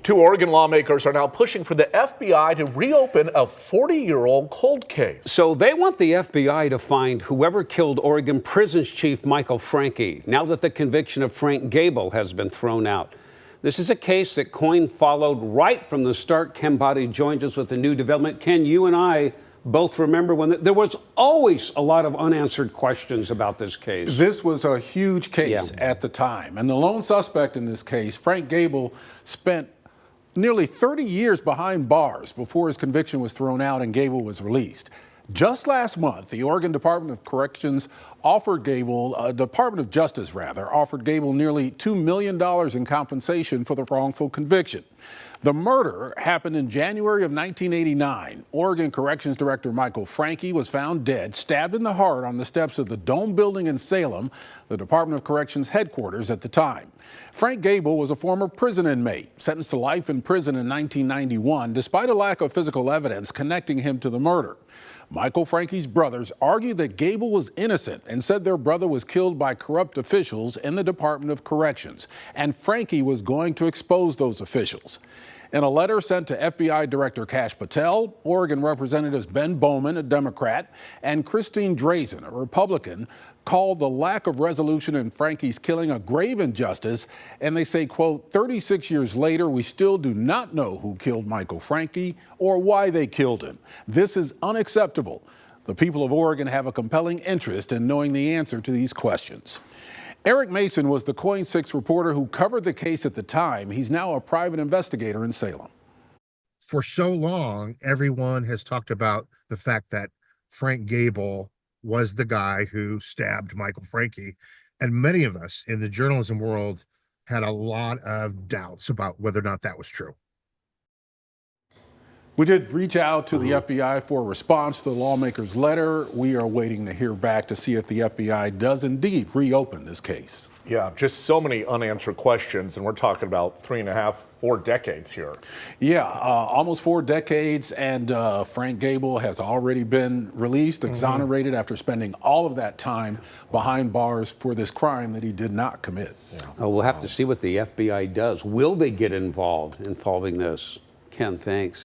Two Oregon lawmakers are now pushing for the FBI to reopen a 40-year-old cold case. So they want the FBI to find whoever killed Oregon Prisons Chief Michael Francke, now that the conviction of Frank Gable has been thrown out. This is a case that Coyne followed right from the start. Ken Boddy joins us with a new development. Ken, you and I both remember when there was always a lot of unanswered questions about this case. This was a huge case at the time. And the lone suspect in this case, Frank Gable, spent nearly 30 years behind bars before his conviction was thrown out and Gable was released. Just last month, the Oregon Department of Corrections offered Gable, Department of Justice rather, offered Gable nearly $2 million in compensation for the wrongful conviction. The murder happened in January of 1989. Oregon Corrections Director Michael Francke was found dead, stabbed in the heart on the steps of the Dome building in Salem, the Department of Corrections headquarters at the time. Frank Gable was a former prison inmate, sentenced to life in prison in 1991, despite a lack of physical evidence connecting him to the murder. Michael Francke's brothers argued that Gable was innocent and said their brother was killed by corrupt officials in the Department of Corrections, and Francke was going to expose those officials. In a letter sent to FBI Director Kash Patel, Oregon Representatives Ben Bowman, a Democrat, and Christine Drazen, a Republican, called the lack of resolution in Francke's killing a grave injustice, and they say, quote, 36 years later, we still do not know who killed Michael Francke or why they killed him. This is unacceptable. The people of Oregon have a compelling interest in knowing the answer to these questions. Eric Mason was the KOIN 6 reporter who covered the case at the time. He's now a private investigator in Salem. For so long, everyone has talked about the fact that Frank Gable was the guy who stabbed Michael Francke. And many of us in the journalism world had a lot of doubts about whether or not that was true. We did reach out to the FBI for a response to the lawmaker's letter. We are waiting to hear back to see if the FBI does indeed reopen this case. Yeah, just so many unanswered questions, and we're talking about 3.5, 4 decades here. Yeah, almost 4 decades, and Frank Gable has already been released, exonerated after spending all of that time behind bars for this crime that he did not commit. Yeah. We'll have to see what the FBI does. Will they get involved in solving this? Ken, thanks.